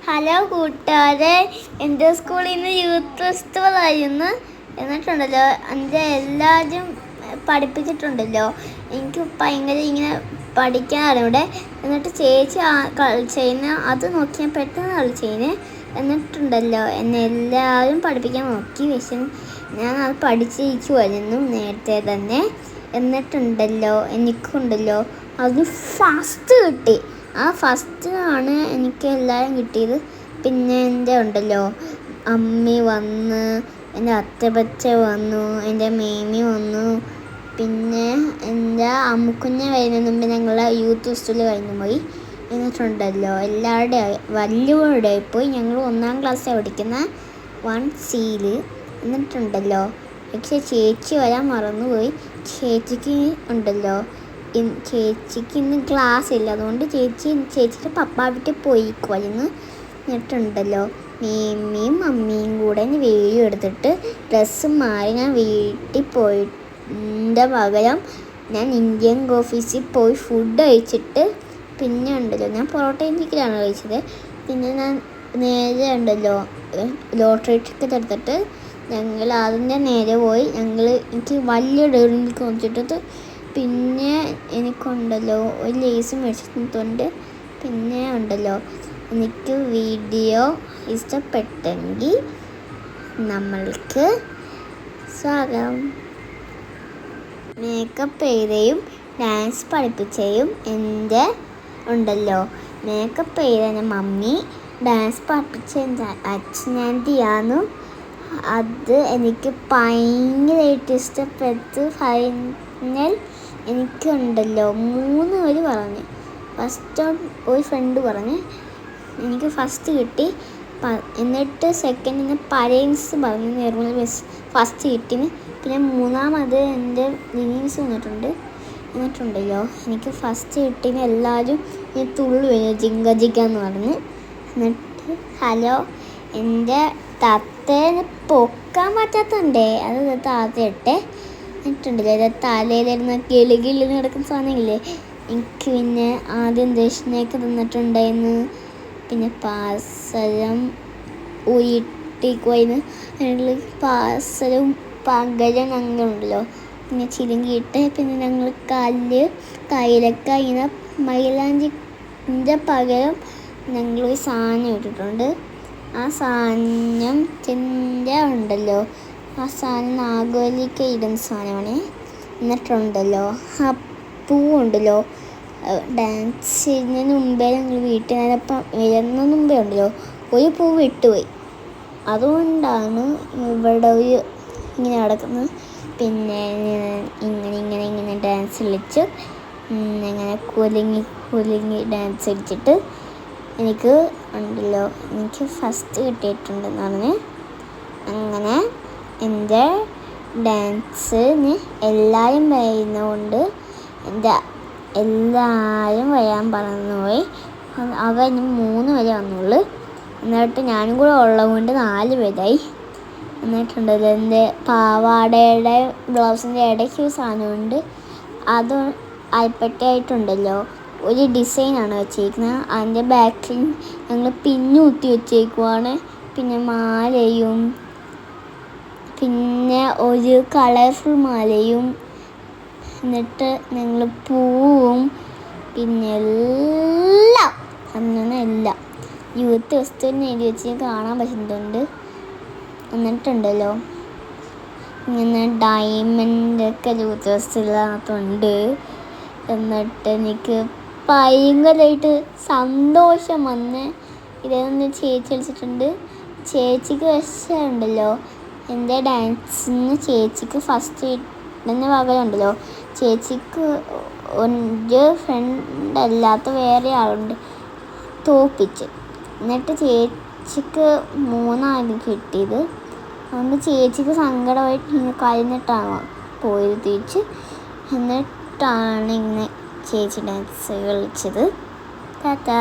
Hello കൂട്ടുകാരെ, എൻ്റെ സ്കൂളിൽ നിന്ന് യൂത്ത് ഫെസ്റ്റിവൽ ആയിരുന്നു. എന്നിട്ടുണ്ടല്ലോ എൻ്റെ എല്ലാവരും പഠിപ്പിച്ചിട്ടുണ്ടല്ലോ. എനിക്ക് ഭയങ്കര ഇങ്ങനെ പഠിക്കാറിവിടെ. എന്നിട്ട് ചേച്ചി കളിച്ചതിന് അത് നോക്കി ഞാൻ പെട്ടെന്ന് കളിച്ചതിന്. എന്നിട്ടുണ്ടല്ലോ എന്നെ എല്ലാവരും പഠിപ്പിക്കാൻ നോക്കി. പക്ഷെ ഞാൻ അത് പഠിച്ചിരിക്കുമായിരുന്നു നേരത്തെ തന്നെ. എന്നിട്ടുണ്ടല്ലോ എനിക്കുണ്ടല്ലോ അത് ഫസ്റ്റ് കിട്ടി. ആ ഫസ്റ്റിനാണ് എനിക്ക് എല്ലാവരും കിട്ടിയത്. പിന്നെ എൻ്റെ ഉണ്ടല്ലോ അമ്മി വന്ന്, എൻ്റെ അത്തപ്പച്ച വന്നു, എൻ്റെ മേമി വന്നു, പിന്നെ എൻ്റെ അമ്മുക്കുഞ്ഞ് വരുന്നതിന് മുമ്പ് ഞങ്ങളെ യൂത്ത് ഫെസ്റ്റിവൽ കഴിഞ്ഞു പോയി. എന്നിട്ടുണ്ടല്ലോ എല്ലാവരുടെയും വലിയവരുടെ പോയി. ഞങ്ങൾ 1ാം ക്ലാസ്സിലാണ് പഠിക്കുന്ന 1C. എന്നിട്ടുണ്ടല്ലോ പക്ഷേ ചേച്ചി വരാൻ മറന്നുപോയി. ചേച്ചിക്ക് ഉണ്ടല്ലോ ചേച്ചിക്ക് ഇന്ന് ക്ലാസ് ഇല്ല, അതുകൊണ്ട് ചേച്ചിയുടെ പപ്പ വീട്ടിൽ പോയിക്കുമായിരുന്നു. എന്നിട്ടുണ്ടല്ലോ മേമിയും അമ്മയും കൂടെ വീഡിയോ എടുത്തിട്ട് ഡ്രസ്സ് മാറി ഞാൻ വീട്ടിൽ പോയിൻ്റെ പകരം ഞാൻ ഇന്ത്യൻ ഓഫീസിൽ പോയി ഫുഡ് കഴിച്ചിട്ട് പിന്നെ ഉണ്ടല്ലോ ഞാൻ പൊറോട്ടയും ചിക്കനാണ് കഴിച്ചത്. പിന്നെ ഞാൻ നേരെ ഉണ്ടല്ലോ ലോട്ടറി ടിക്കറ്റ് എടുത്തിട്ട് ഞങ്ങൾ അതിൻ്റെ നേരെ പോയി. എനിക്ക് വലിയ ഡെയറി മിൽക്ക് വെച്ചിട്ട് പിന്നെ എനിക്കുണ്ടല്ലോ ഒരു ലേസ് മേടിച്ചിട്ടുണ്ട്. പിന്നെ ഉണ്ടല്ലോ എനിക്ക് വീഡിയോ ഇഷ്ടപ്പെട്ടെങ്കിൽ നമ്മൾക്ക് സ്വാഗതം. മേക്കപ്പ് ചെയ്തയും ഡാൻസ് പഠിപ്പിച്ചയും എൻ്റെ ഉണ്ടല്ലോ മേക്കപ്പ് ചെയ്ത മമ്മി, ഡാൻസ് പഠിപ്പിച്ച അച്ഛനാൻ്റിയാണ്. അത് എനിക്ക് ഭയങ്കരമായിട്ട് ഇഷ്ടപ്പെട്ടു. ഫൈനൽ എനിക്കുണ്ടല്ലോ 3 പേര് പറഞ്ഞ്. ഫസ്റ്റ് ഒരു ഫ്രണ്ട് പറഞ്ഞ് എനിക്ക് ഫസ്റ്റ് കിട്ടി. എന്നിട്ട് സെക്കൻഡിന് പരേൻസ് പറഞ്ഞ് നിർമ്മല ഫസ്റ്റ് കിട്ടിന്. പിന്നെ 3ാമത് എൻ്റെ ലിനീസ് വന്നിട്ടുണ്ട്. എന്നിട്ടുണ്ടല്ലോ എനിക്ക് ഫസ്റ്റ് കിട്ടിന് എല്ലാവരും തുള്ളു വരും ജിങ്ക ജിങ്ക എന്ന് പറഞ്ഞ്. എന്നിട്ട് ഹലോ എൻ്റെ തത്തേനെ പൊക്കാൻ പറ്റാത്തണ്ടേ, അത് താത്തയിട്ടെ. എന്നിട്ടുണ്ടല്ലോ തലയിലിരുന്ന കിളികിളി നടക്കുന്ന സാധനമില്ലേ, എനിക്ക് പിന്നെ ആദ്യം ദക്ഷിണയൊക്കെ തന്നിട്ടുണ്ടായിരുന്നു. പിന്നെ പാസരം ഉയർത്തിക്കുമായിരുന്നു. അതിനുള്ള പാസരവും പകരം ഞങ്ങളുണ്ടല്ലോ പിന്നെ ചിലുങ്ങിയിട്ട് പിന്നെ ഞങ്ങൾ കയ്യിലൊക്കെ ഇങ്ങനെ മൈലാഞ്ചിൻ്റെ പകരം ഞങ്ങൾ ഒരു സാധനം ഇട്ടിട്ടുണ്ട്. ആ സാധനത്തിൻ്റെ ഉണ്ടല്ലോ ആ സാധനം നാഗോലിക്ക് ഇടുന്ന സാധനമാണ്. എന്നിട്ടുണ്ടല്ലോ ആ പൂവുണ്ടല്ലോ ഡാൻസിന് മുമ്പേ ഞങ്ങൾ വീട്ടിൽ നേരപ്പം വരുന്ന മുമ്പേ ഉണ്ടല്ലോ ഒരു പൂ വിട്ടുപോയി. അതുകൊണ്ടാണ് ഇവിടെ ഇങ്ങനെ നടക്കുന്നത്. പിന്നെ ഇങ്ങനെ ഡാൻസ് കളിച്ച് ഇങ്ങനെ കുലുങ്ങി ഡാൻസ് കളിച്ചിട്ട് എനിക്ക് ഉണ്ടല്ലോ എനിക്ക് ഫസ്റ്റ് കിട്ടിയിട്ടുണ്ടെന്നാണ്. അങ്ങനെ എൻ്റെ ഡാൻസിന് എല്ലാവരും വരുന്നതുകൊണ്ട് എല്ലാവരും വരാൻ പറഞ്ഞുപോയി. അവർ 3 പേരെ വന്നുള്ളൂ. എന്നിട്ട് ഞാനും കൂടെ ഉള്ളതുകൊണ്ട് 4 പേരായി. എന്നിട്ടുണ്ടല്ലോ എൻ്റെ പാവാടയുടെ ബ്ലൗസിൻ്റെ ഇടയ്ക്ക് ഒരു സാധനമുണ്ട്. അത് അരിപ്പട്ടയായിട്ടുണ്ടല്ലോ ഒരു ഡിസൈനാണ് വെച്ചേക്കുന്നത്. അതിൻ്റെ ബാക്കിൽ ഞങ്ങൾ പിന്നു കുത്തി വെച്ചേക്കുവാണ്. പിന്നെ മാലയും പിന്നെ ഒരു കളർഫുൾ മാലയും എന്നിട്ട് ഞങ്ങൾ പൂവും പിന്നെ എല്ലാം അങ്ങനെ എല്ലാം യൂത്ത് ഫെസ്റ്റിവലിന് എഴുതി വെച്ച് കാണാൻ പറ്റുന്നുണ്ട്. എന്നിട്ടുണ്ടല്ലോ ഇങ്ങനെ ഡയമണ്ടൊക്കെ യൂത്ത് ഫെസ്റ്റിവലിനകത്തുണ്ട്. എന്നിട്ട് എനിക്ക് ഭയങ്കരമായിട്ട് സന്തോഷം വന്ന് ഇതൊന്ന് ചേച്ചി കളിച്ചിട്ടുണ്ട്. ചേച്ചിക്ക് പക്ഷേ ഉണ്ടല്ലോ എൻ്റെ ഡാൻസിന് ചേച്ചിക്ക് ഫസ്റ്റ് കിട്ടുന്ന വകയുണ്ടല്ലോ ചേച്ചിക്ക് ഒരു ഫ്രണ്ട് അല്ലാത്ത വേറെ ആളുണ്ട് തോപ്പിച്ച്. എന്നിട്ട് ചേച്ചിക്ക് 3 കിട്ടിയത്. അതുകൊണ്ട് ചേച്ചിക്ക് സങ്കടമായിട്ട് ഇങ്ങനെ കഴിഞ്ഞിട്ടാണ് പോയത് തിരിച്ച്. എന്നിട്ടാണ് ഇങ്ങനെ ചേച്ചി ഡാൻസ് കളിച്ചത്. ടാറ്റാ.